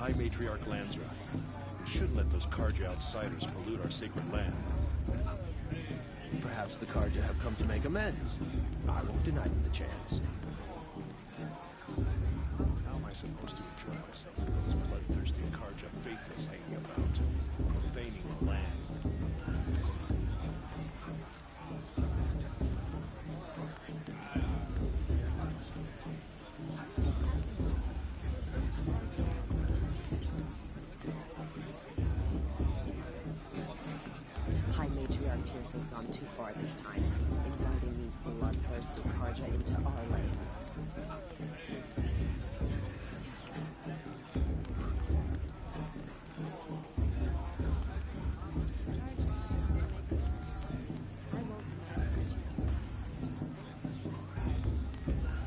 High Matriarch Lansra. We shouldn't let those Karja outsiders pollute our sacred land. Perhaps the Karja have come to make amends. I won't deny them the chance. How am I supposed to enjoy myself with those bloodthirsty Karja faithless hanging about, profaning the land? High Matriarch Tears has gone too far this time, inviting these bloodthirsty Karja into our lands.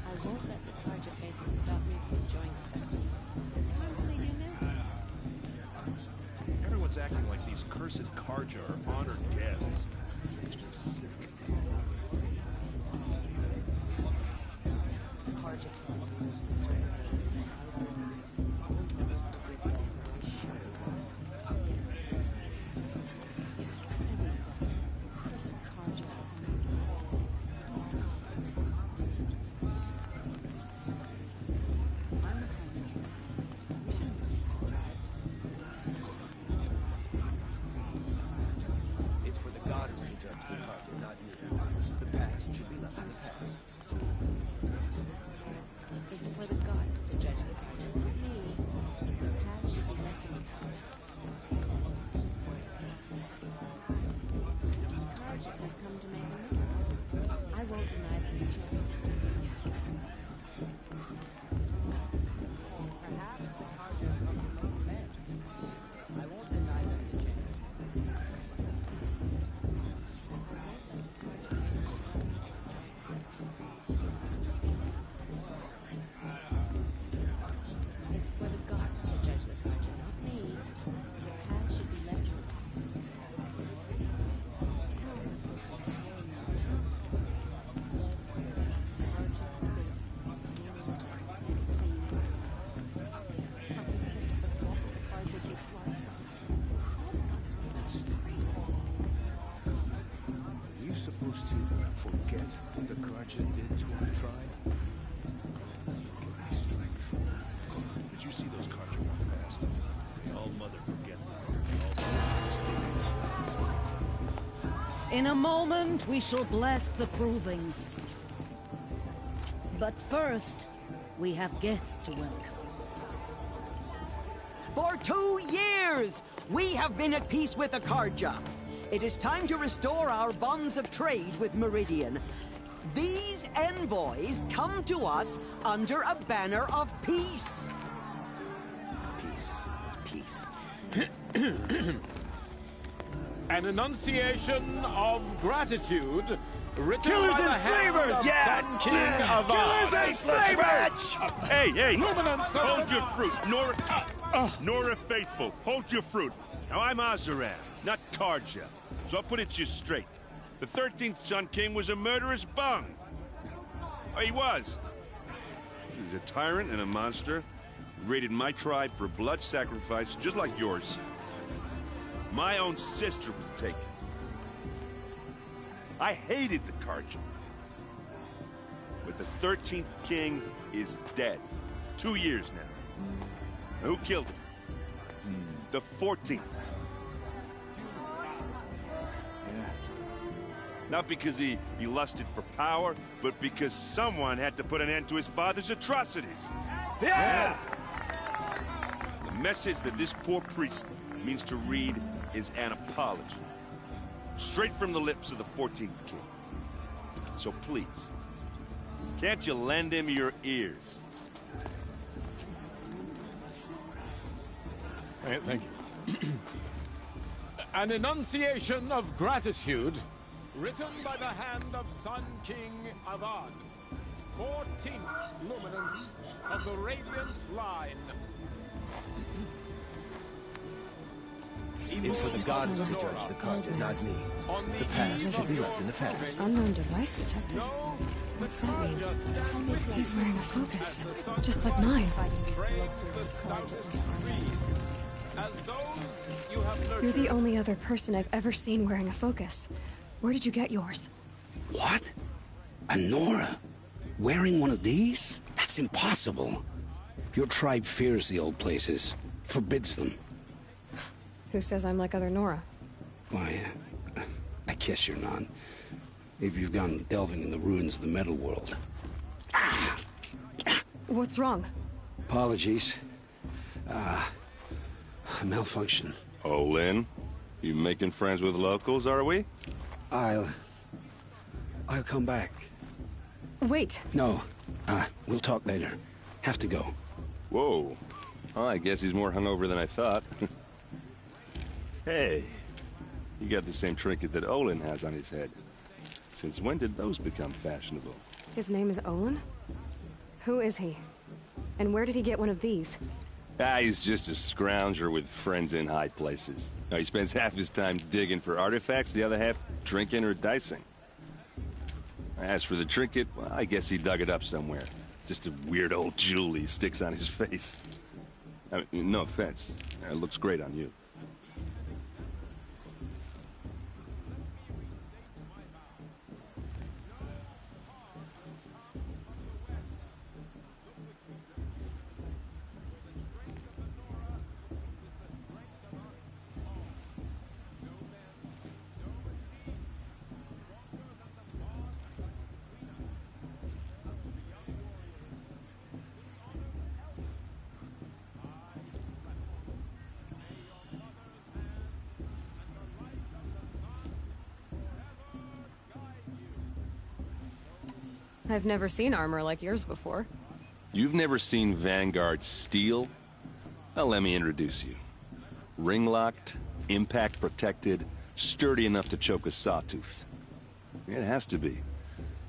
I won't let the Karja faithful stop me from enjoying the festival. What do they do now? Everyone's acting like these cursed Karja are honored guests. Makes me sick. The Karja told his sister It's for the gods to judge the Karja, not me. The past should be left in the past. It's for the gods to judge the Karja, not me. The past should be left in the past. These Karja have come to make amends. I won't deny them the chance. Perhaps the Karja have come to make amends. I won't deny them the chance. It's for the gods to judge the Karja, not me. The past should be left in the past. Are you supposed to forget what the Karja did to our tribe? Give me strength. Did you see those Karja walk past? They all mother forget them. All mistakes. In a moment, we shall bless the proving. But first, we have guests to welcome. For 2 years, we have been at peace with the Karja. It is time to restore our bonds of trade with Meridian. These envoys come to us under a banner of peace. Peace. It's peace. An enunciation of gratitude written Killers by the and hand slavers! of Yeah! Sun King Avad. Killers and slavers! Hey, hey! Luminance of Hold the- your fruit, Nora Faithful. Hold your fruit. Now I'm Azaran, not Karja, so I'll put it to you straight. The 13th Sun King was a murderous bung. Oh, he was. He was a tyrant and a monster. He raided my tribe for blood sacrifice, just like yours. My own sister was taken. I hated the Karja. But the 13th king is dead. 2 years now. Now, who killed him? The 14th. Not because he lusted for power, but because someone had to put an end to his father's atrocities. Yeah! The message that this poor priest means to read is an apology. Straight from the lips of the 14th king. So please, can't you lend him your ears? Thank you. An enunciation of gratitude written by the hand of Sun King Avad, 14th luminance of the Radiant Line. It's for the gods to judge the Karja, not me. The past should be left in the past. Unknown device detected. No What's that mean? He's wearing a focus, just like mine. You're the only other person I've ever seen wearing a focus. Where did you get yours? What? A Nora? Wearing one of these? That's impossible. Your tribe fears the old places, forbids them. Who says I'm like other Nora? Why, I guess you're not. If you've gone delving in the ruins of the metal world. What's wrong? Apologies. Malfunction. Oh, Lynn? You making friends with locals, are we? I'll come back. Wait. No. We'll talk later. Have to go. Whoa. Oh, I guess he's more hungover than I thought. Hey. You got the same trinket that Olin has on his head. Since when did those become fashionable? His name is Olin? Who is he? And where did he get one of these? He's just a scrounger with friends in high places. Now, he spends half his time digging for artifacts, the other half drinking or dicing. As for the trinket, well, I guess he dug it up somewhere. Just a weird old jewel he sticks on his face. I mean, no offense. It looks great on you. I've never seen armor like yours before. You've never seen Vanguard steel? Well, let me introduce you. Ring-locked, impact-protected, sturdy enough to choke a sawtooth. It has to be.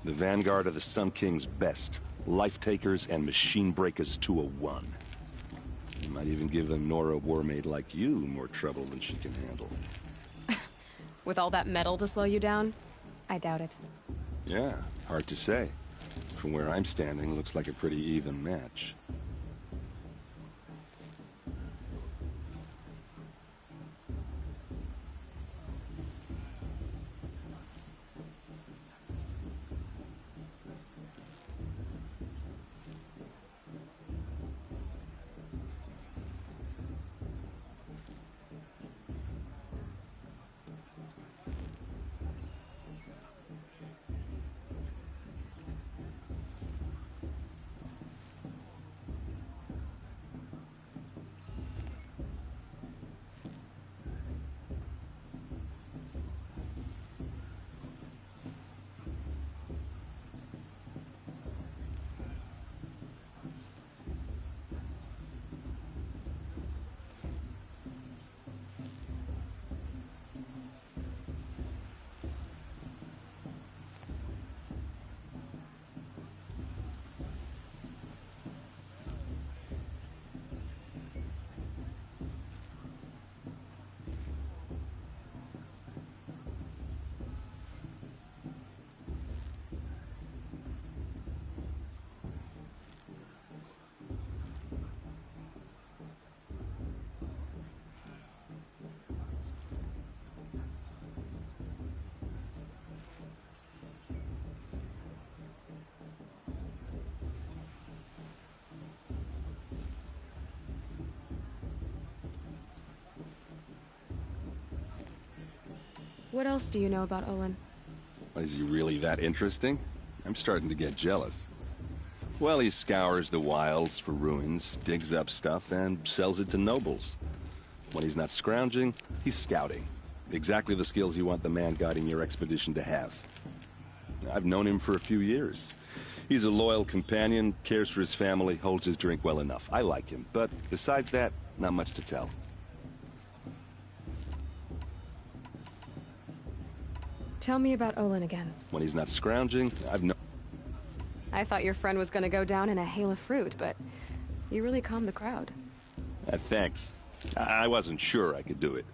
The Vanguard of the Sun King's best. Life-takers and machine-breakers to a one. You might even give a Nora warmaid like you more trouble than she can handle. With all that metal to slow you down? I doubt it. Yeah, hard to say. From where I'm standing, looks like a pretty even match. What else do you know about Olin? Is he really that interesting? I'm starting to get jealous. Well, he scours the wilds for ruins, digs up stuff, and sells it to nobles. When he's not scrounging, he's scouting. Exactly the skills you want the man guiding your expedition to have. I've known him for a few years. He's a loyal companion, cares for his family, holds his drink well enough. I like him, but besides that, not much to tell. Tell me about Olin again. When he's not scrounging, I thought your friend was gonna go down in a hail of fruit, but you really calmed the crowd. Thanks. I wasn't sure I could do it.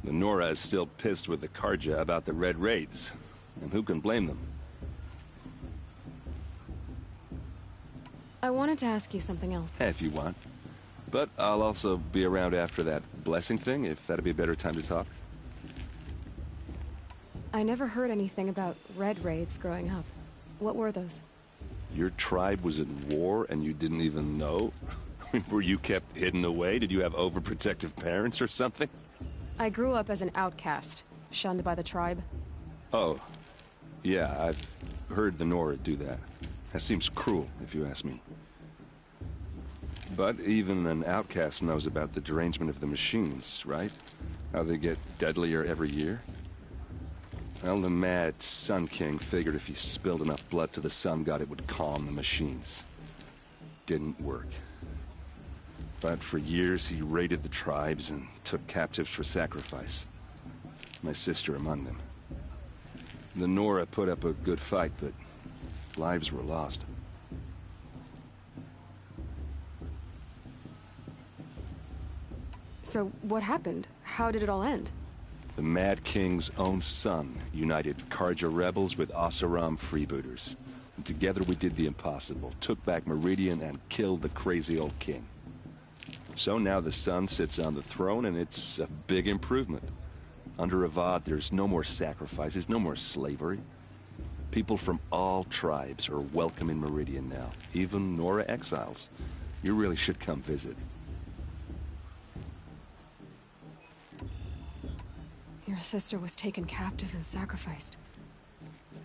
The Nora is still pissed with the Karja about the Red Raids, and who can blame them? I wanted to ask you something else. If you want. But I'll also be around after that blessing thing, if that'd be a better time to talk. I never heard anything about red raids growing up. What were those? Your tribe was at war and you didn't even know? Were you kept hidden away? Did you have overprotective parents or something? I grew up as an outcast, shunned by the tribe. Oh. Yeah, I've heard the Nora do that. That seems cruel, if you ask me. But even an outcast knows about the derangement of the machines, right? How they get deadlier every year? Well, the mad Sun King figured if he spilled enough blood to the Sun God, it would calm the machines. Didn't work. But for years, he raided the tribes and took captives for sacrifice. My sister among them. The Nora put up a good fight, but lives were lost. So, what happened? How did it all end? The Mad King's own son united Karja rebels with Oseram freebooters. And together we did the impossible, took back Meridian and killed the crazy old king. So now the son sits on the throne and it's a big improvement. Under Avad, there's no more sacrifices, no more slavery. People from all tribes are welcome in Meridian now, even Nora exiles. You really should come visit. Your sister was taken captive and sacrificed.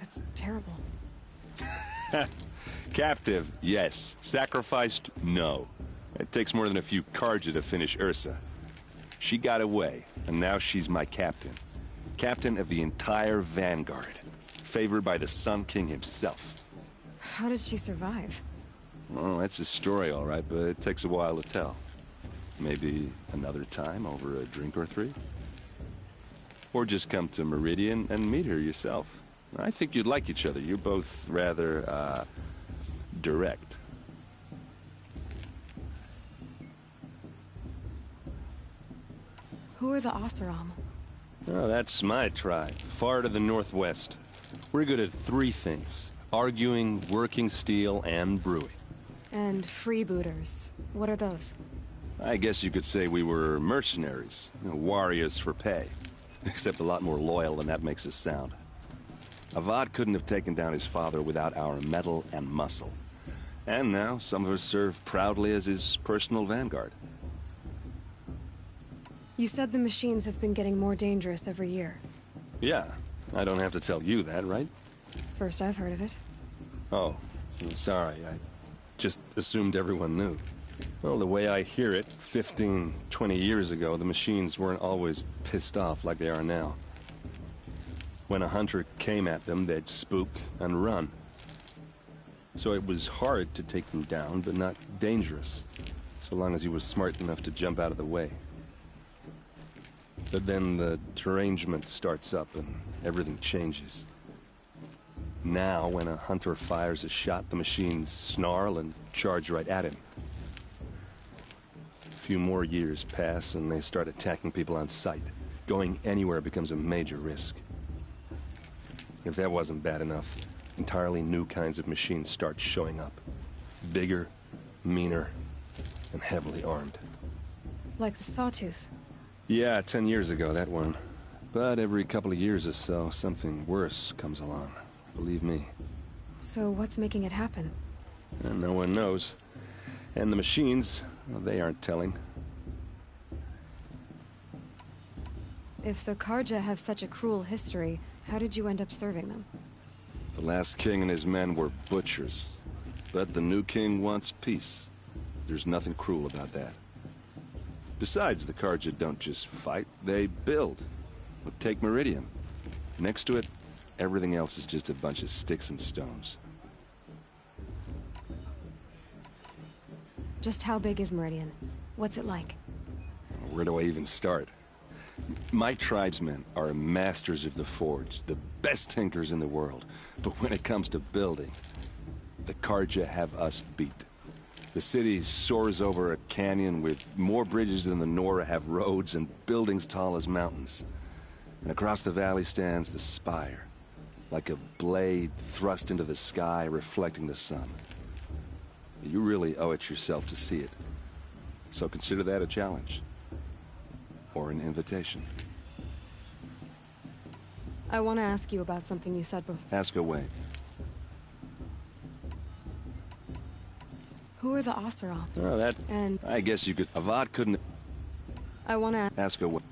That's terrible. Captive, yes. Sacrificed, no. It takes more than a few Karja to finish Ursa. She got away, and now she's my captain. Captain of the entire Vanguard. Favored by the Sun King himself. How did she survive? Well, that's a story, all right, but it takes a while to tell. Maybe another time over a drink or three? Or just come to Meridian and meet her yourself. I think you'd like each other. You're both rather, direct. Who are the Oseram? Oh, that's my tribe, far to the northwest. We're good at three things. Arguing, working steel, and brewing. And freebooters. What are those? I guess you could say we were mercenaries. Warriors for pay. Except a lot more loyal than that makes us sound. Avad couldn't have taken down his father without our metal and muscle. And now, some of us serve proudly as his personal vanguard. You said the machines have been getting more dangerous every year. Yeah, I don't have to tell you that, right? First I've heard of it. Oh, I'm sorry. I just assumed everyone knew. Well, the way I hear it, 15, 20 years ago, the machines weren't always pissed off like they are now. When a hunter came at them, they'd spook and run. So it was hard to take them down, but not dangerous, so long as he was smart enough to jump out of the way. But then the derangement starts up and everything changes. Now, when a hunter fires a shot, the machines snarl and charge right at him. A few more years pass and they start attacking people on sight. Going anywhere becomes a major risk. If that wasn't bad enough, entirely new kinds of machines start showing up. Bigger, meaner, and heavily armed. Like the Sawtooth. Yeah, 10 years ago, that one. But every couple of years or so, something worse comes along. Believe me. So what's making it happen? And no one knows. And the machines, well, they aren't telling. If the Karja have such a cruel history, how did you end up serving them? The last king and his men were butchers. But the new king wants peace. There's nothing cruel about that. Besides, the Karja don't just fight, they build. Take Meridian. Next to it, everything else is just a bunch of sticks and stones. Just how big is Meridian? What's it like? Where do I even start? My tribesmen are masters of the forge, the best tinkers in the world. But when it comes to building, the Karja have us beat. The city soars over a canyon with more bridges than the Nora have roads and buildings tall as mountains. And across the valley stands the spire, like a blade thrust into the sky reflecting the sun. You really owe it yourself to see it. So consider that a challenge. Or an invitation. I want to ask you about something you said before. Ask away. Who are the Oseroth? Oh, that... And... I guess you could... Avad couldn't... I want to... Ask away.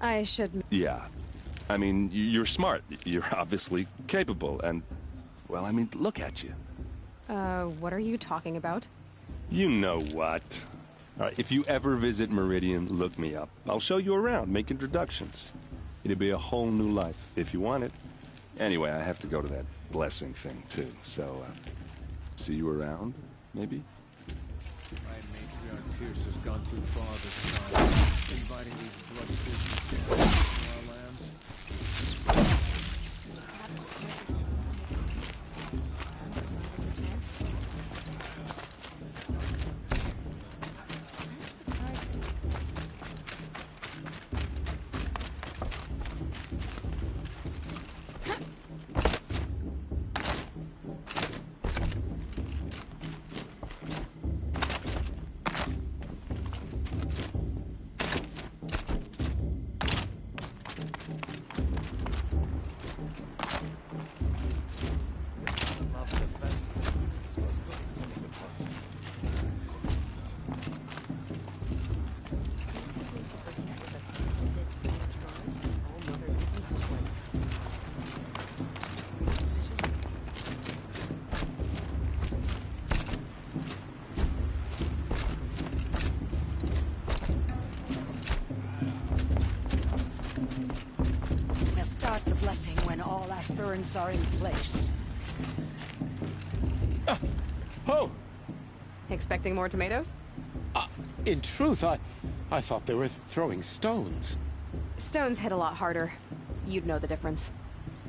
I should... Yeah. I mean, you're smart. You're obviously capable, and... Well, I mean, look at you. What are you talking about? You know what. If you ever visit Meridian, look me up. I'll show you around, make introductions. It'll be a whole new life, if you want it. Anyway, I have to go to that blessing thing, too, so, see you around, maybe? My matriarch Tierce has gone too far this time, inviting these bloodthirsty cannibals to our lands. Aspirants are in place. Oh! Expecting more tomatoes? In truth, I thought they were throwing stones. Stones hit a lot harder. You'd know the difference.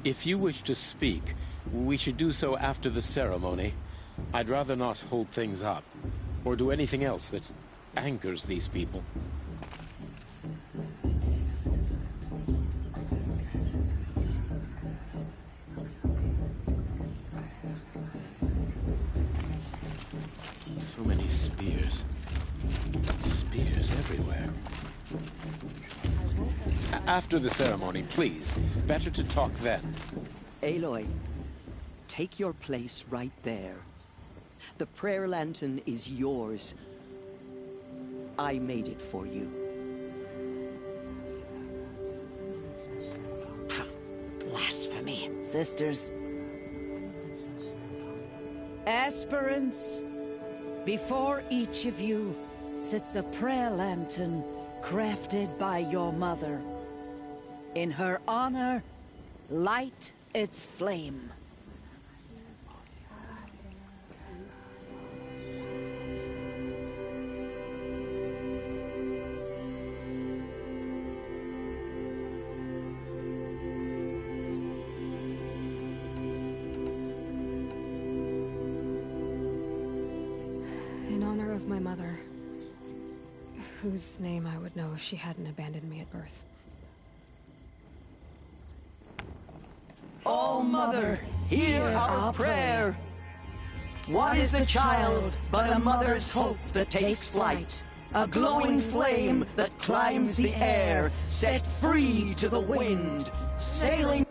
If you wish to speak, we should do so after the ceremony. I'd rather not hold things up, or do anything else that angers these people. So many spears. Spears everywhere. After the ceremony, please. Better to talk then. Aloy, take your place right there. The prayer lantern is yours. I made it for you. Blasphemy. Sisters. Aspirants, before each of you sits a prayer lantern crafted by your mother. In her honor, light its flame. In honor of my mother, whose name I would know if she hadn't abandoned me at birth. All Mother, hear our prayer. What is the child but a mother's hope that takes flight? A glowing flame that climbs the air, set free to the wind, sailing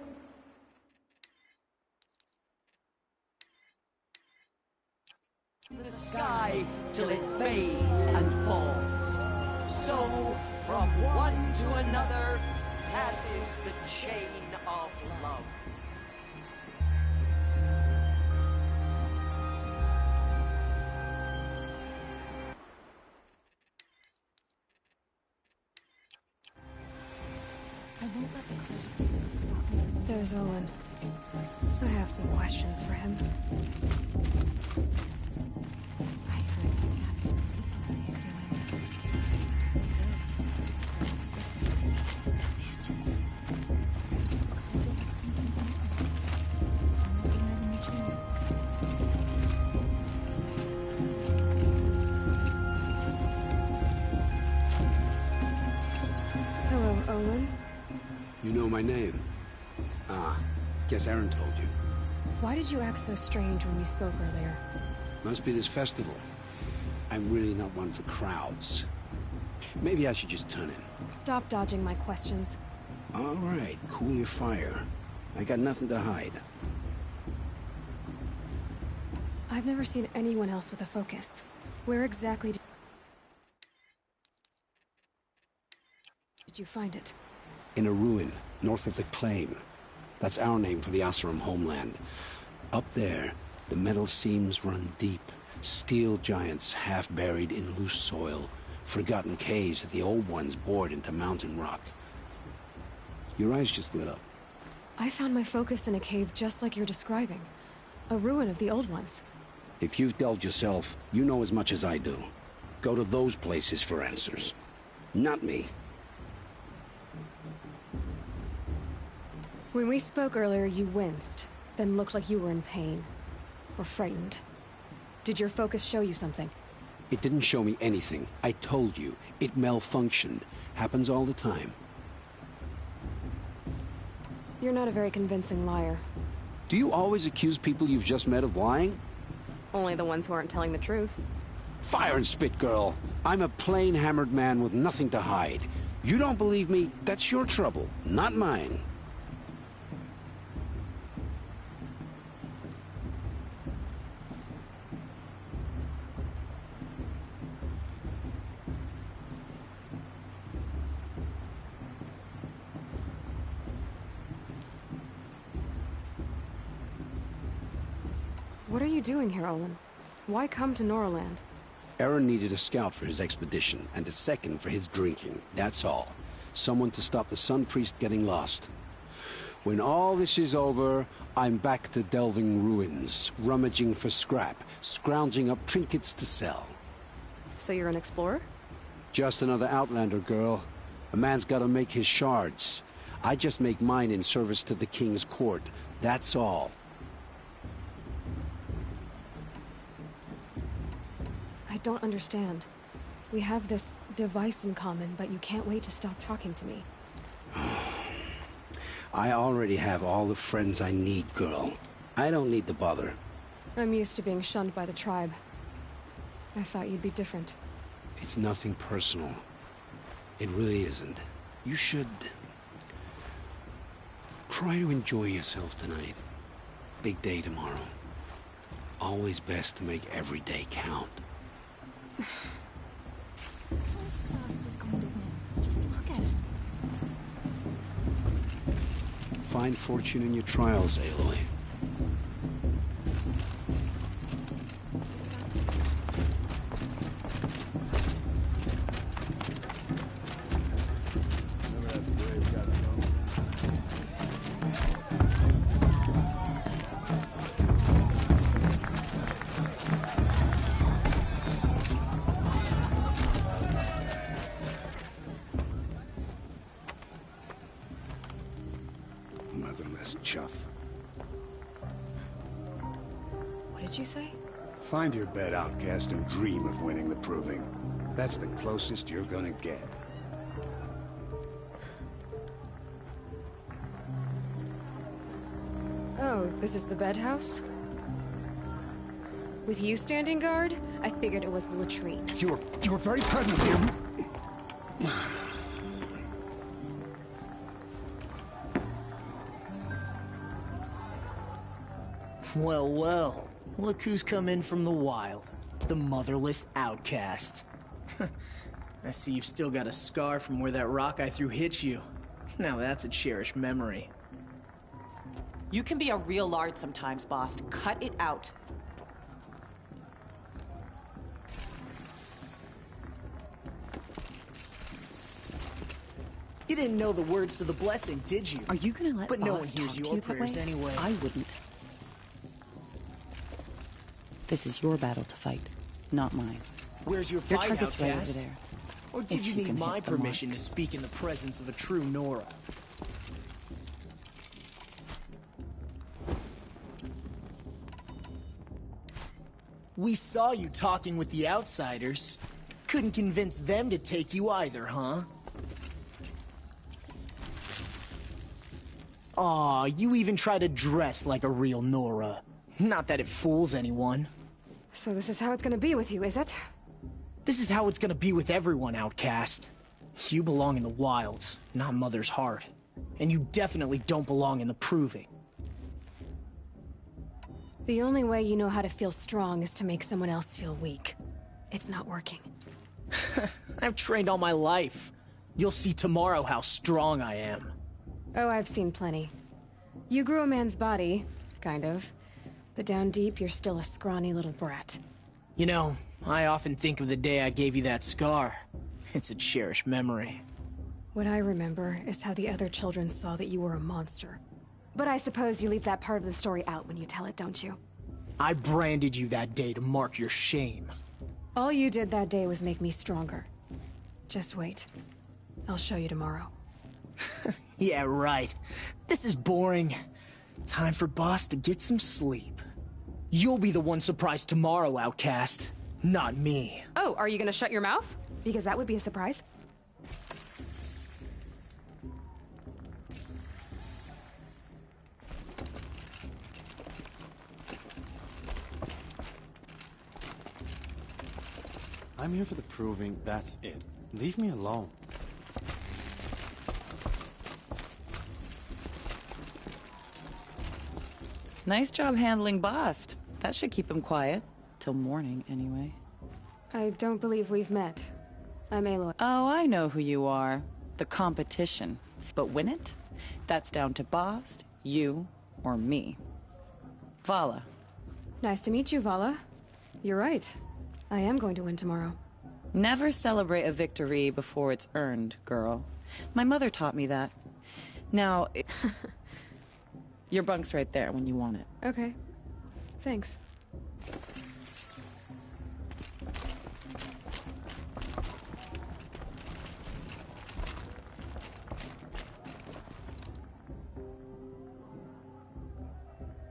the sky till it fades and falls. So, from one to another, passes the chain of love. There's Owen. I have some questions for him. Hello, Owen. You know my name? Ah, guess Aaron told you. Why did you act so strange when we spoke earlier? Must be this festival. I'm really not one for crowds. Maybe I should just turn in. Stop dodging my questions. All right, cool your fire. I got nothing to hide. I've never seen anyone else with a focus. Where exactly did you find it? In a ruin, north of the Claim. That's our name for the Oseram homeland. Up there, the metal seams run deep. Steel giants half buried in loose soil. Forgotten caves that the old ones bored into mountain rock. Your eyes just lit up. I found my focus in a cave just like you're describing. A ruin of the old ones. If you've delved yourself, you know as much as I do. Go to those places for answers. Not me. When we spoke earlier, you winced, then looked like you were in pain. Or frightened. Did your focus show you something? It didn't show me anything. I told you. It malfunctioned. Happens all the time. You're not a very convincing liar. Do you always accuse people you've just met of lying? Only the ones who aren't telling the truth. Fire and spit, girl. I'm a plain hammered man with nothing to hide. You don't believe me? That's your trouble, not mine. What are you doing here, Olin? Why come to Noraland? Aaron needed a scout for his expedition, and a second for his drinking. That's all. Someone to stop the Sun Priest getting lost. When all this is over, I'm back to delving ruins, rummaging for scrap, scrounging up trinkets to sell. So you're an explorer? Just another Outlander, girl. A man's gotta make his shards. I just make mine in service to the King's court. That's all. I don't understand. We have this device in common, but you can't wait to stop talking to me. I already have all the friends I need, girl. I don't need the bother. I'm used to being shunned by the tribe. I thought you'd be different. It's nothing personal. It really isn't. You should... try to enjoy yourself tonight. Big day tomorrow. Always best to make every day count. Fast is going to win. Just look at it. Find fortune in your trials, Aloy. Motherless chuff. What did you say? Find your bed, outcast, and dream of winning the proving. That's the closest you're gonna get. Oh, this is the bed house? With you standing guard, I figured it was the latrine. You're very present here. Well, well. Look who's come in from the wild. The motherless outcast. I see you've still got a scar from where that rock I threw hit you. Now that's a cherished memory. You can be a real lard sometimes, boss. Cut it out. You didn't know the words to the blessing, did you? Are you gonna let But no one boss hears talk to your you that prayers way? anyway. I wouldn't. This is your battle to fight, not mine. Where's your Your fight, target's right outcast? over there. Or did If you you need can my hit the mark. permission to speak in the presence of a true Nora? We saw you talking with the outsiders. Couldn't convince them to take you either, huh? Aw, you even try to dress like a real Nora. Not that it fools anyone. So this is how it's gonna be with you, is it? This is how it's gonna be with everyone, Outcast. You belong in the wilds, not Mother's heart. And you definitely don't belong in the Proving. The only way you know how to feel strong is to make someone else feel weak. It's not working. I've trained all my life. You'll see tomorrow how strong I am. Oh, I've seen plenty. You grew a man's body, kind of. But down deep, you're still a scrawny little brat. You know, I often think of the day I gave you that scar. It's a cherished memory. What I remember is how the other children saw that you were a monster. But I suppose you leave that part of the story out when you tell it, don't you? I branded you that day to mark your shame. All you did that day was make me stronger. Just wait. I'll show you tomorrow. Yeah, right. This is boring. Time for Boss to get some sleep. You'll be the one surprised tomorrow, Outcast. Not me. Oh, are you gonna shut your mouth? Because that would be a surprise. I'm here for the Proving, that's it. Leave me alone. Nice job handling Bast. That should keep him quiet. Till morning, anyway. I don't believe we've met. I'm Aloy. Oh, I know who you are. The competition. But win it? That's down to Bast, you, or me. Vala. Nice to meet you, Vala. You're right. I am going to win tomorrow. Never celebrate a victory before it's earned, girl. My mother taught me that. Now, your bunk's right there when you want it. Okay. Thanks.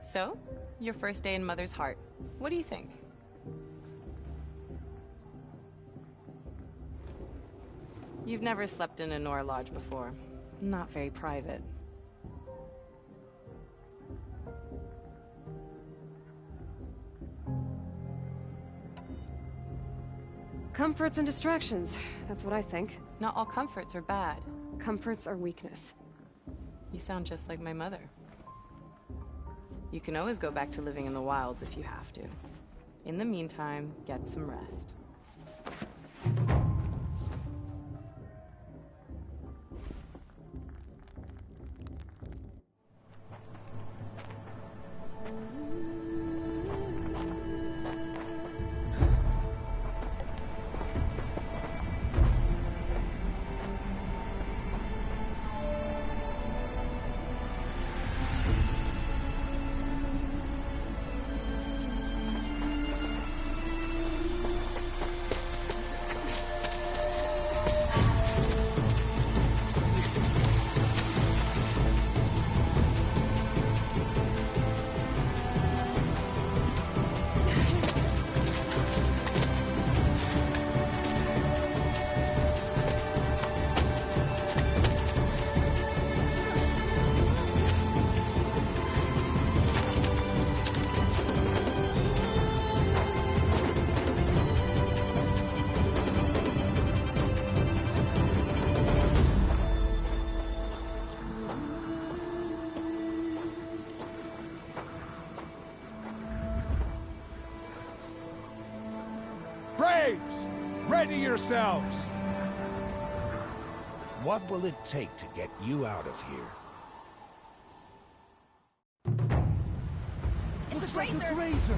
So, your first day in Mother's heart. What do you think? You've never slept in a Nora lodge before. Not very private. Comforts and distractions. That's what I think. Not all comforts are bad. Comforts are weakness. You sound just like my mother. You can always go back to living in the wilds if you have to. In the meantime, get some rest. Braves! Ready yourselves! What will it take to get you out of here? It's a razor!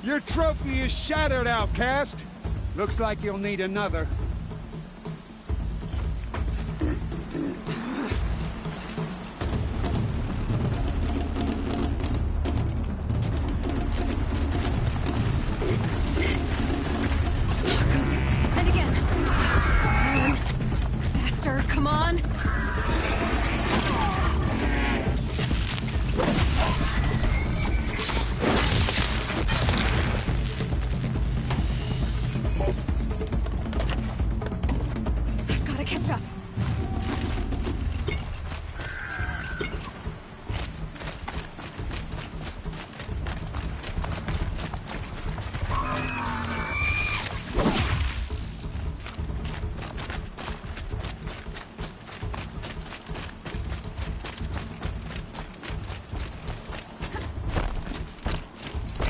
Your trophy is shattered, outcast. Looks like you'll need another. And again. Come on. Faster, come on. I've got to catch up.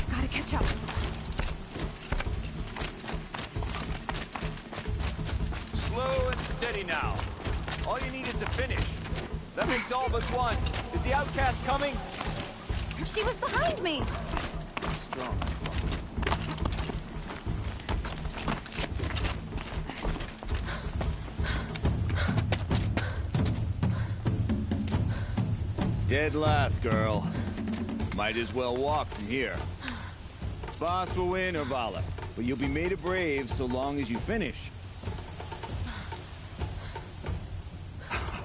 Gotta catch up. Slow and steady now. All you need is to finish. That makes all but one. Is the outcast coming? She was behind me. Strong. Dead last, girl. Might as well walk from here. Boss will win or Vala, but you'll be made a brave so long as you finish.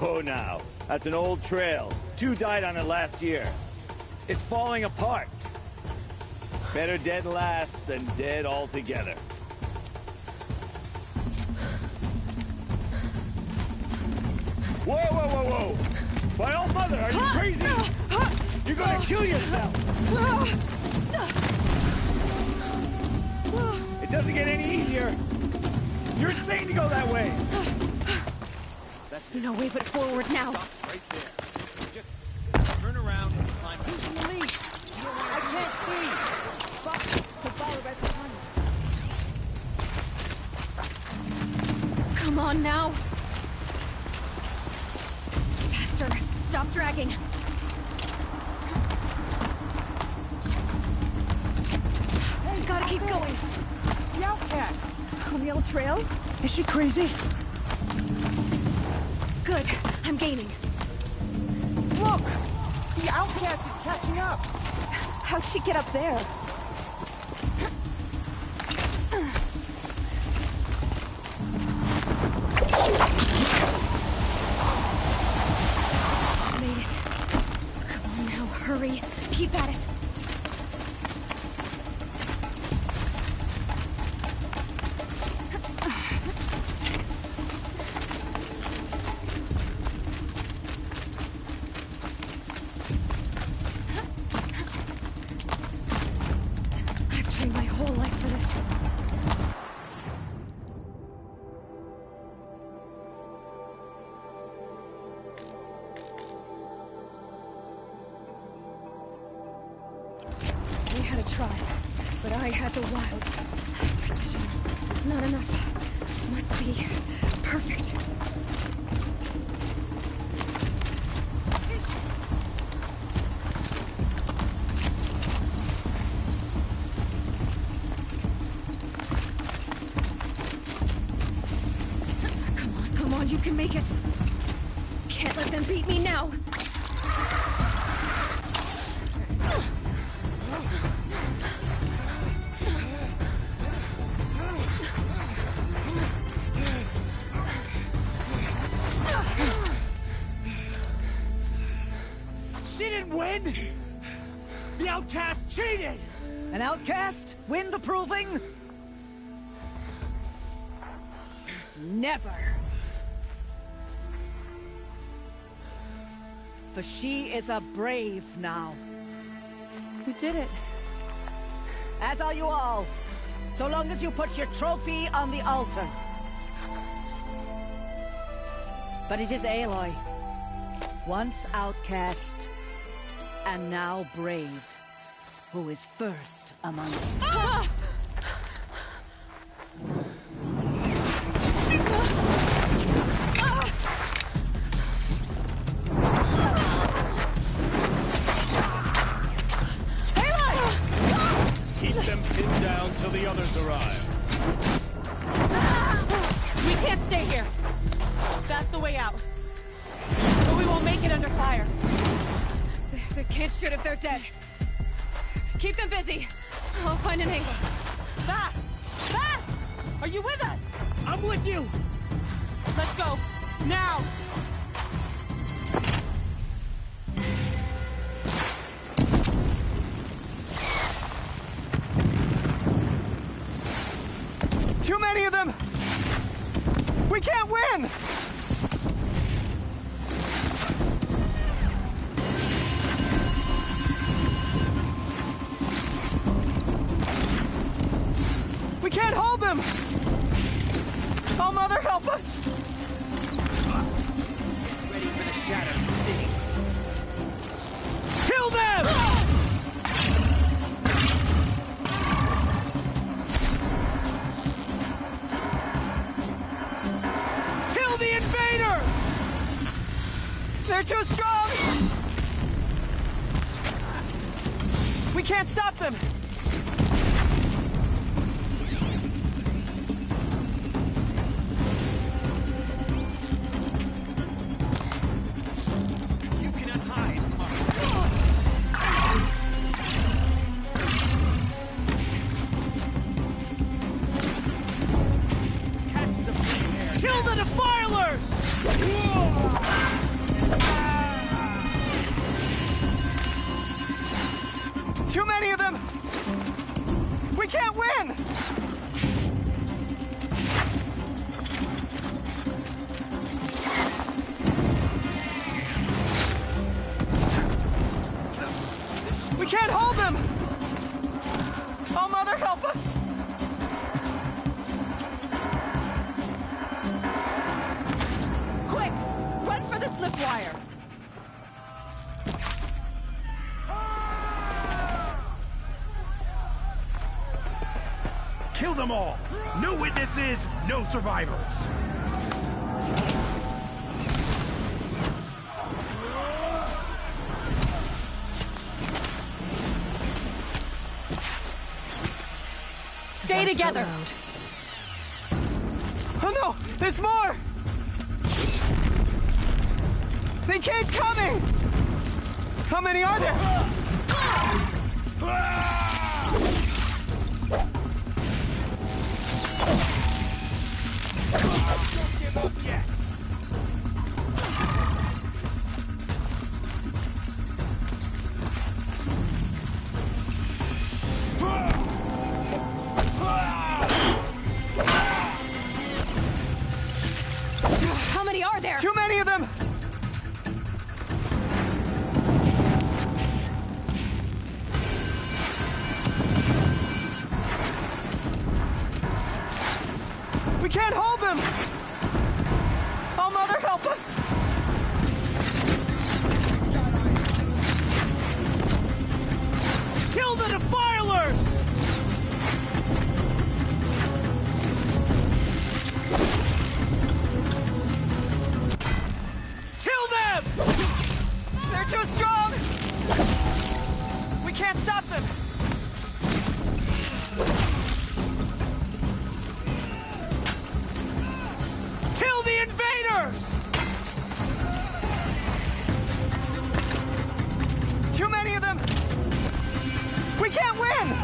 Oh, now. That's an old trail. 2 died on it last year. It's falling apart. Better dead last than dead altogether. Whoa, whoa, whoa, whoa! My old mother, are you crazy? You're gonna kill yourself! It doesn't get any easier! You're insane to go that way! That's No way but forward now. Stop right there. Just turn around and climb out. I can't see! Stop! The follow right behind you. Come on now. Faster. Stop dragging. Gotta keep going. The outcast! On the old trail? Is she crazy? Good. I'm gaining. Look! The outcast is catching up! How'd she get up there? Made it. Come on now, hurry. Keep at it. I've trained my whole life for this. We had a try, but I had the wild. Precision. Not enough. Must be perfect. Come on, you can make it. Can't let them beat me now. She didn't win! The outcast cheated! An outcast? Win the proving? Never. For she is a brave now. We did it. As are you all. So long as you put your trophy on the altar. But it is Aloy. Once outcast, and now brave, who is first among them. Ah! Aloy! arrived. We can't stay here. That's the way out. But we won't make it under fire. They can't shoot if they're dead. Keep them busy. I'll find an angle. Fast! Fast! Are you with us? I'm with you! Let's go. Now! Too many of them! We can't win! We can't hold them! Oh, Mother, help us! Ready for the shadow sting. Kill them! Kill the invaders! They're too strong! We can't stop them! You cannot hide from our... Catch the flame here. Kill the defilers! Too many of them! We can't win! We can't hold them! Oh, Mother, help us! Quick! Run for the slip wire! Kill them all! No witnesses, no survivors! Stay together! Oh no! There's more! They keep coming! How many are there? Don't give up yet! How many are there? Too many of them! We can't hold them! Oh, Mother, help us! Kill the defilers! Kill them! They're too strong! We can't stop them! Kill the invaders! Too many of them! We can't win!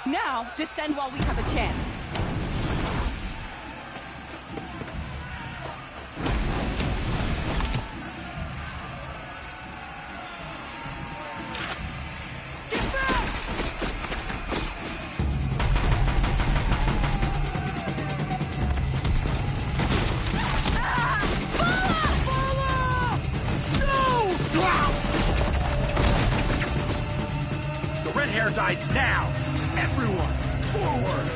Now, descend while we have a chance. The red hair dies now! Everyone, forward!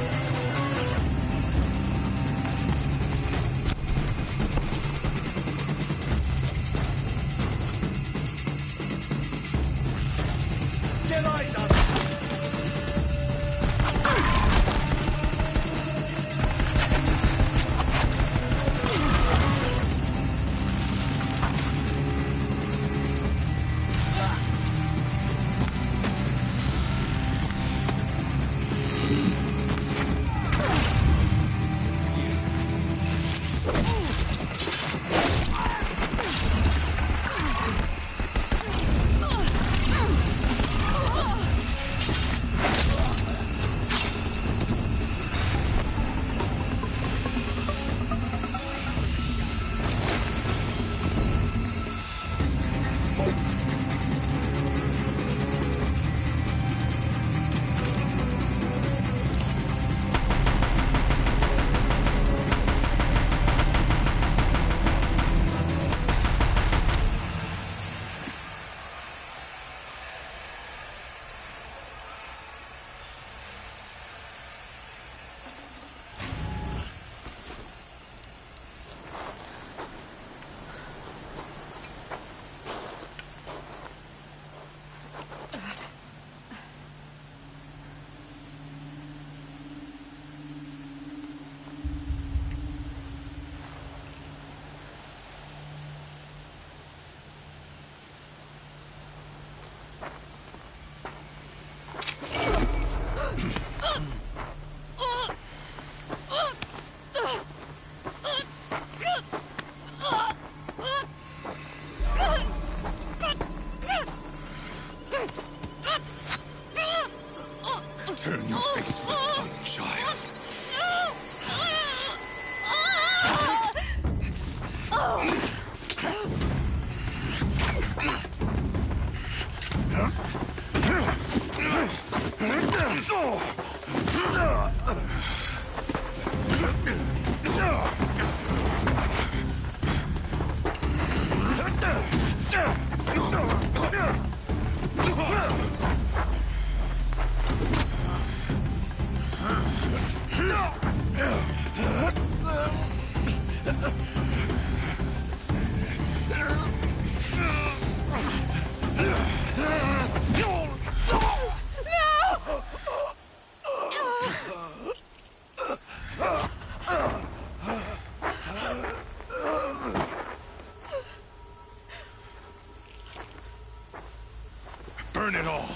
it all.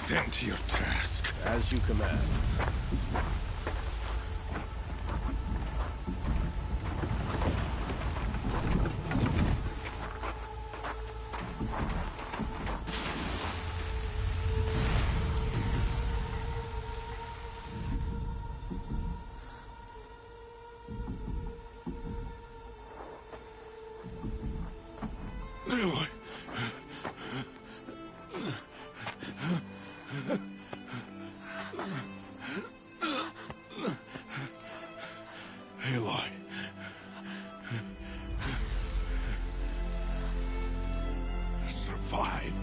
Then to your task. As you command. Aloy. Aloy. Survive.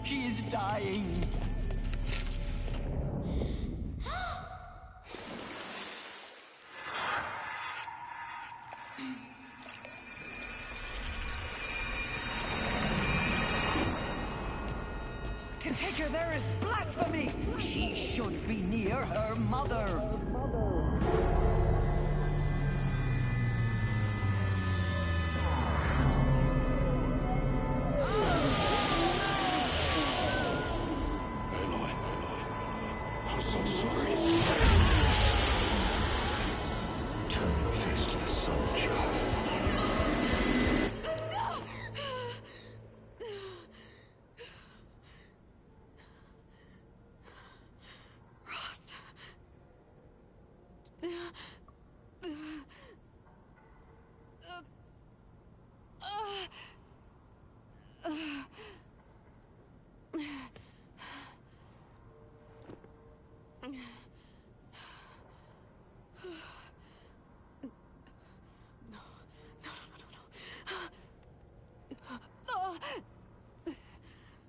She is dying. To take her there is blasphemy. She should be near her mother. I'm so sorry. Turn your face to the sun, child. Rost.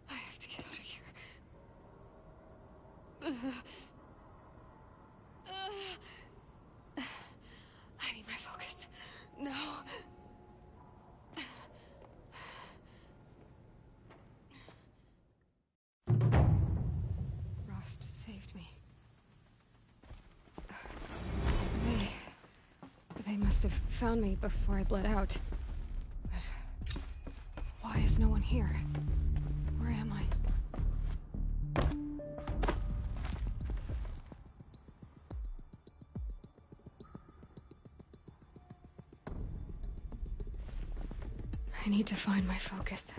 I have to get out of here. I need my focus. No. Rost saved me. They must have found me before I bled out. But why is no one here? Where am I? I need to find my focus.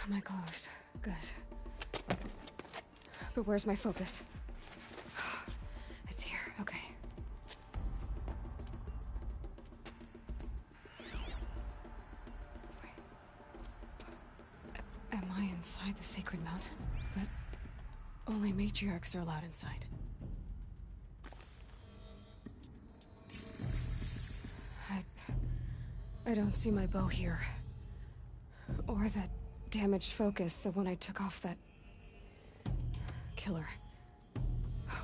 My clothes. Good. But where's my focus? It's here. Okay. Wait. Am I inside the sacred mountain? But only matriarchs are allowed inside. I don't see my bow here. Or that damaged focus, the one I took off that killer.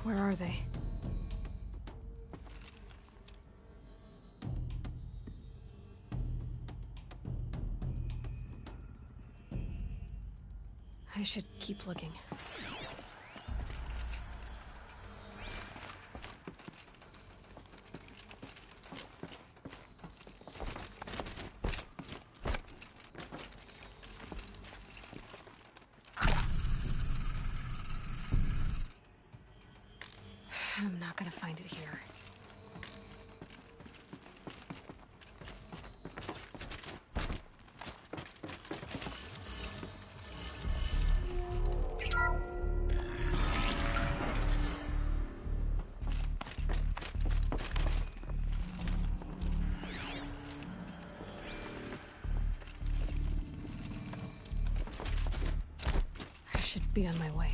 Where are they? I should keep looking. gonna find it here. I should be on my way.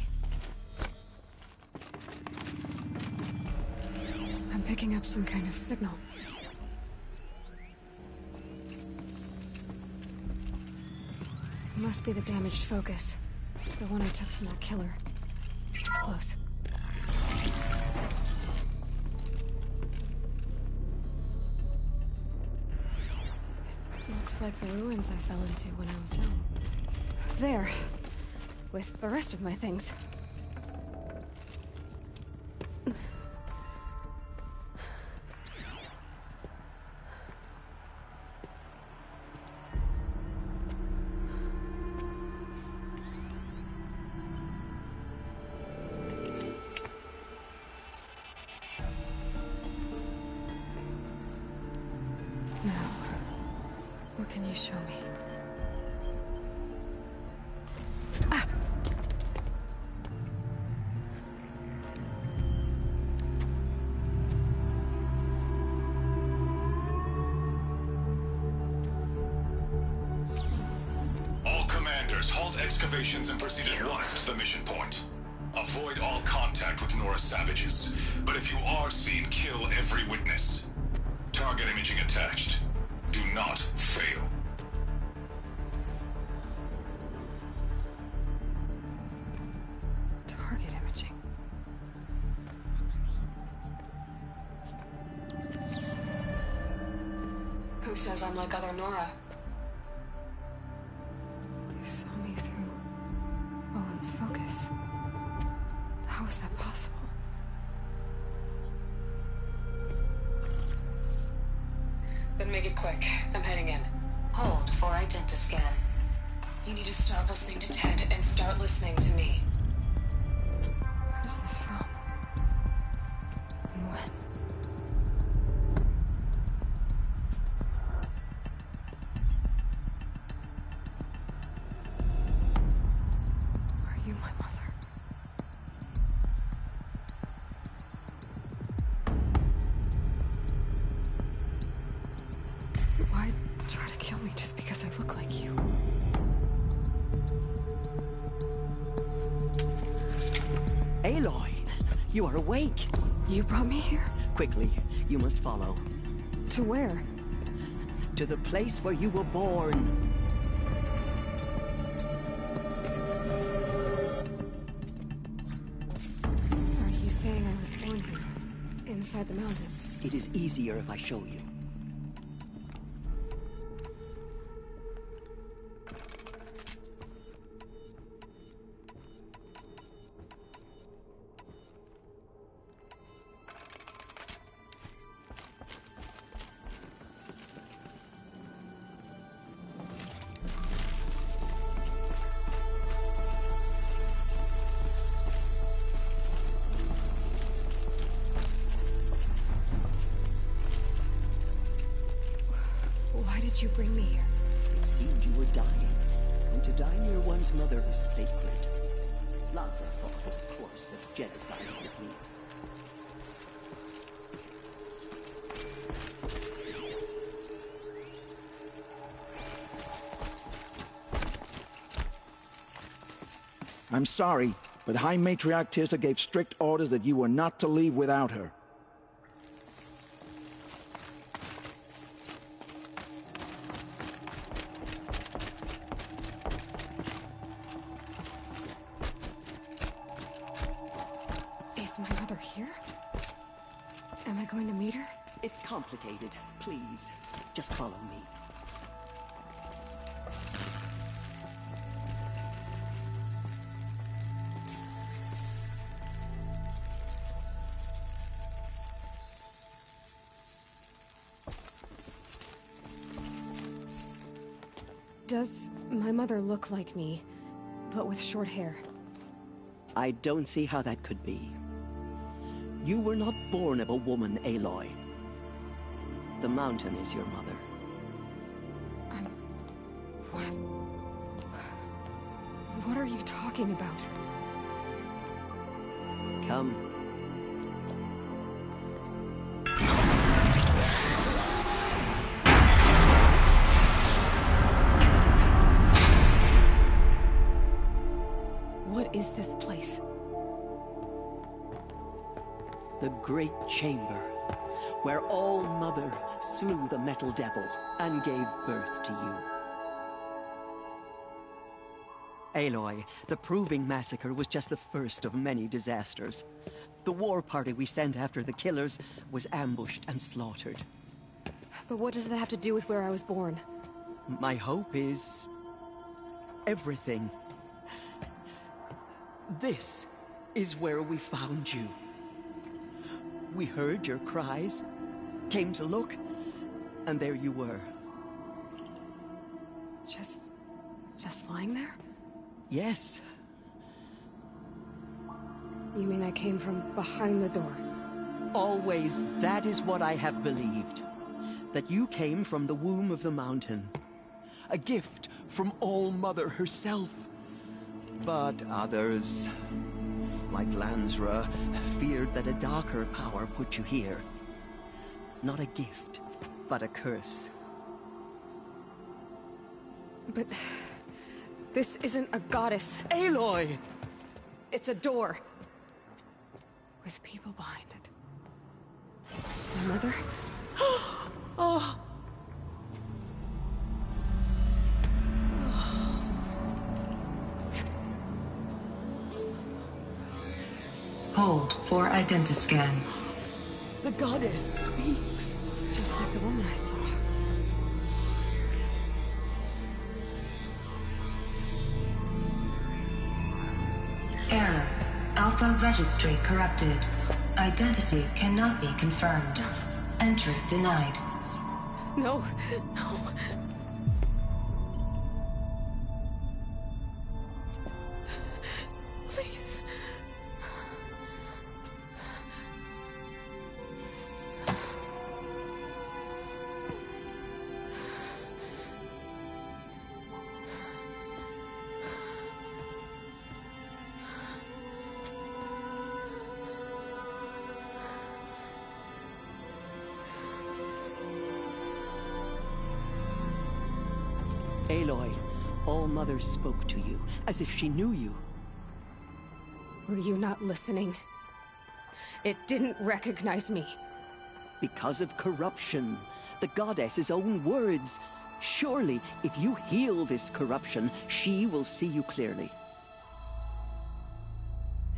I'm picking up some kind of signal. Must be the damaged focus. The one I took from that killer. It's close. It looks like the ruins I fell into when I was young. There. With the rest of my things. Now, what can you show me? Ah! All commanders, halt excavations and proceed at once to the mission point. Avoid all contact with Nora savages, but if you are seen, kill every witness. Target imaging attached. Do not fail. Target imaging. Who says I'm like other Nora? They saw me through Owen's focus. How is that possible? Then make it quick. I'm heading in. Hold for identiscan. You need to stop listening to Ted and start listening to me. Where's this from? And when? Are you my mother? Why try to kill me just because I look like you? Aloy, you are awake. You brought me here? Quickly, you must follow. To where? To the place where you were born. Are you saying I was born here? Inside the mountain? It is easier if I show you. Why did you bring me here? It seemed you were dying. And to die near one's mother is sacred. Ladra thought, of course, that genocide would be. I'm sorry, but High Matriarch Tirsa gave strict orders that you were not to leave without her. Is my mother here? Am I going to meet her? It's complicated. Please, just follow me. Does my mother look like me, but with short hair? I don't see how that could be. You were not born of a woman, Aloy. The mountain is your mother. What are you talking about? Come. What is this place? The Great Chamber, where All-Mother slew the Metal Devil and gave birth to you. Aloy, the Proving Massacre was just the first of many disasters. The war party we sent after the killers was ambushed and slaughtered. But what does that have to do with where I was born? My hope is... everything. This is where we found you. We heard your cries, came to look, and there you were. Just lying there? Yes. You mean I came from behind the door? Always, that is what I have believed. That you came from the womb of the mountain. A gift from All-Mother herself. But others, like Lansra, feared that a darker power put you here. Not a gift, but a curse. But... this isn't a goddess. Aloy! It's a door. With people behind it. My mother? Oh! Hold for identiscan. The goddess speaks. Just like the woman I saw. Error. Alpha registry corrupted. Identity cannot be confirmed. Entry denied. No, no. Please. Aloy, All-Mother spoke to you, as if she knew you. Were you not listening? It didn't recognize me. Because of corruption. The goddess's own words. Surely, if you heal this corruption, she will see you clearly.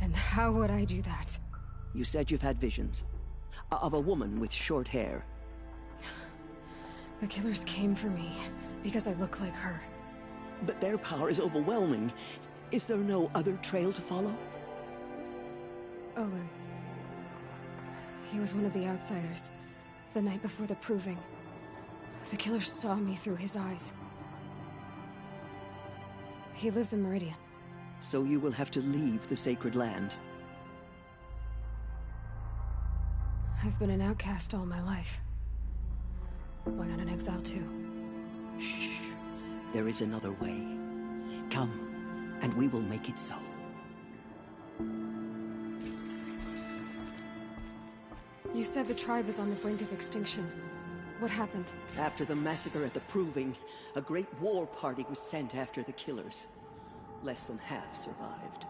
And how would I do that? You said you've had visions. Of a woman with short hair. The killers came for me, because I look like her. But their power is overwhelming. Is there no other trail to follow? Owen. He was one of the outsiders. The night before the Proving. The killers saw me through his eyes. He lives in Meridian. So you will have to leave the sacred land. I've been an outcast all my life. Why not an exile too? Shh. There is another way. Come, and we will make it so. You said the tribe is on the brink of extinction. What happened? After the massacre at the Proving, a great war party was sent after the killers. Less than half survived.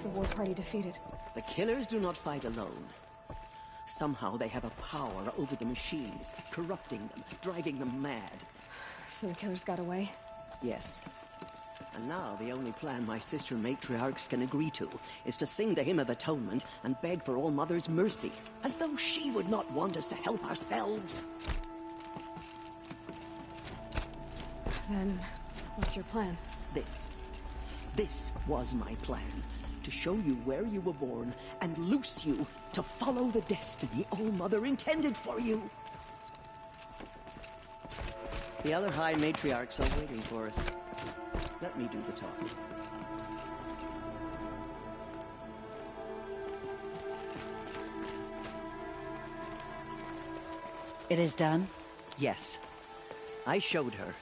the war party defeated. The killers do not fight alone. Somehow they have a power over the machines, corrupting them, driving them mad. So the killers got away? Yes. And now the only plan my sister matriarchs can agree to is to sing the Hymn of Atonement and beg for All Mother's mercy, as though she would not want us to help ourselves. Then, what's your plan? This was my plan. To show you where you were born and loose you to follow the destiny All Mother intended for you. The other High Matriarchs are waiting for us. Let me do the talking. It is done? Yes. I showed her.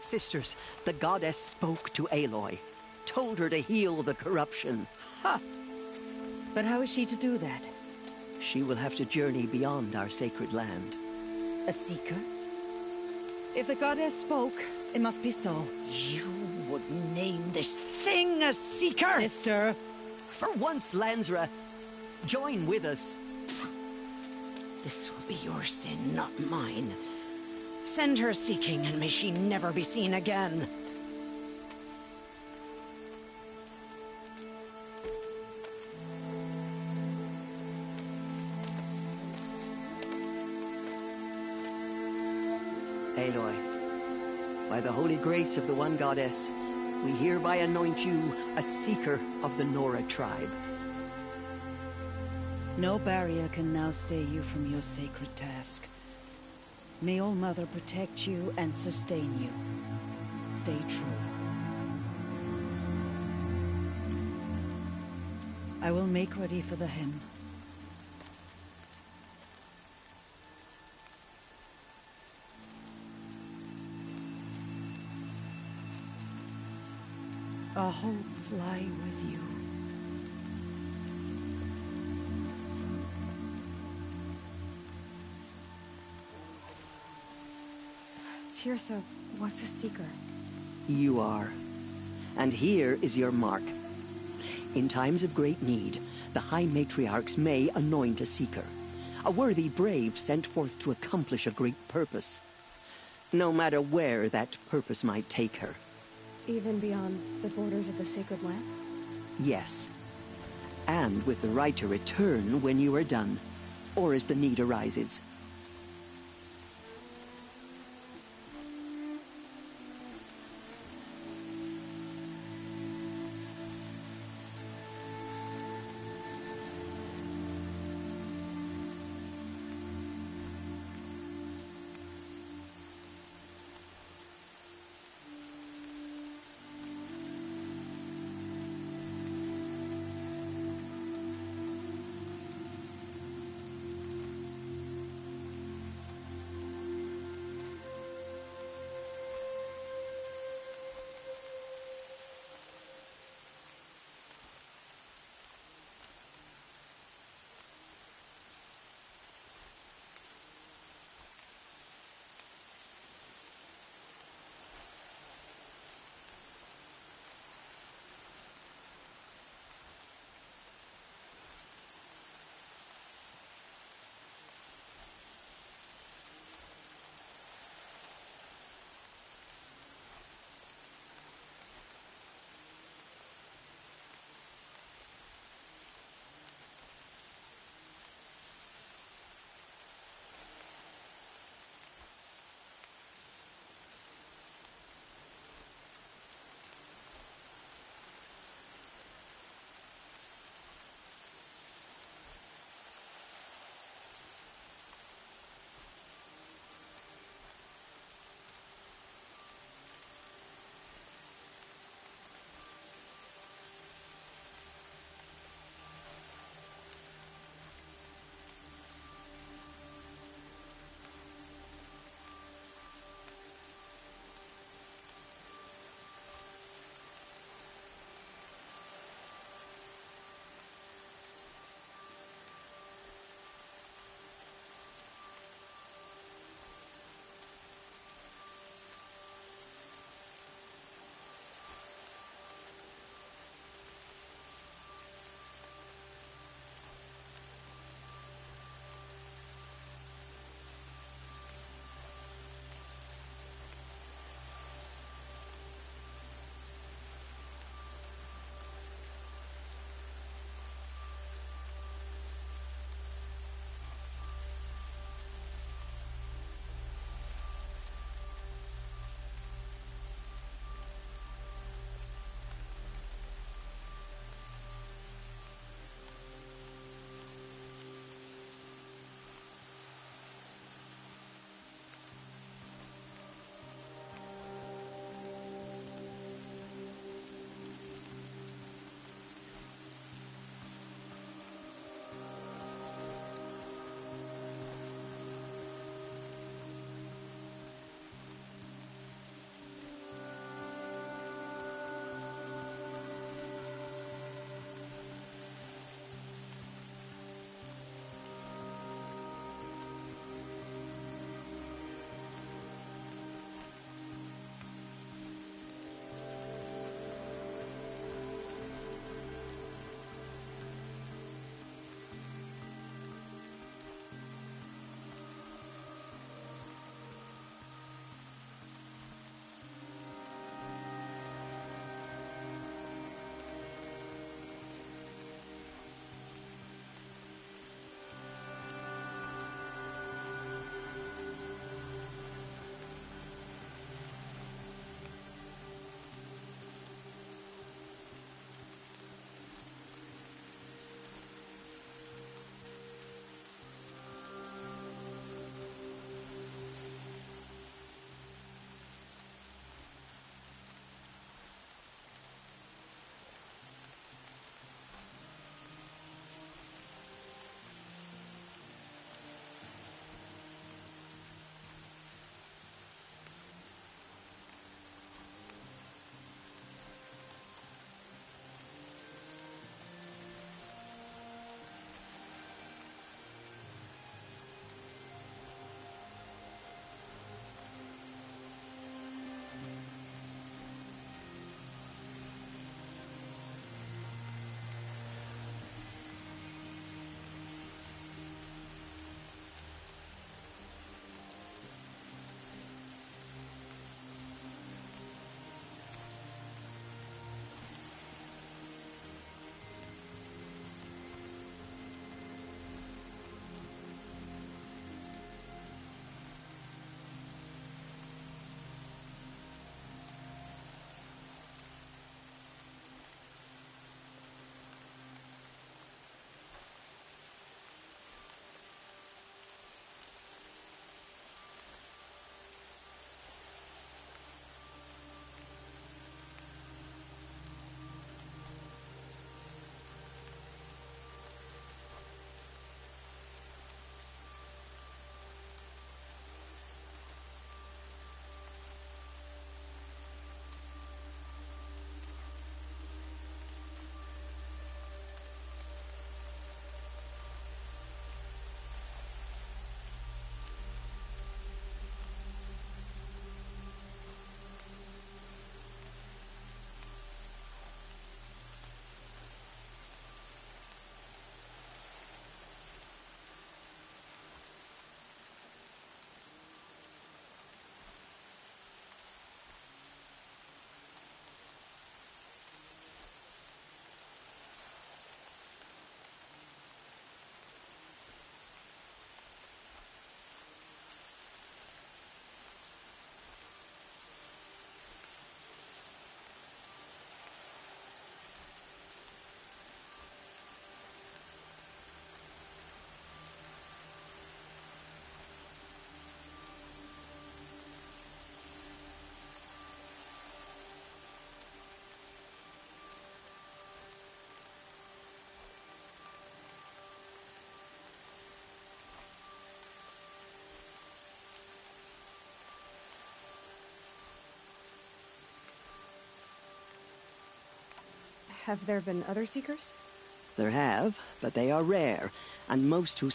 Sisters, the goddess spoke to Aloy. Told her to heal the corruption. Ha! But how is she to do that? She will have to journey beyond our sacred land. A seeker? If the goddess spoke, it must be so. You would name this thing a seeker? Sister! For once, Lansra, join with us. This will be your sin, not mine. Send her seeking, and may she never be seen again. Aloy, by the holy grace of the One Goddess, we hereby anoint you a seeker of the Nora tribe. No barrier can now stay you from your sacred task. May All Mother protect you and sustain you. Stay true. I will make ready for the hymn. Our hopes lie with you. Tirsa, what's a seeker? You are. And here is your mark. In times of great need, the High Matriarchs may anoint a seeker. A worthy brave sent forth to accomplish a great purpose. No matter where that purpose might take her. Even beyond the borders of the sacred land? Yes. And with the right to return when you are done, or as the need arises. Have there been other Seekers? There have, but they are rare, and most who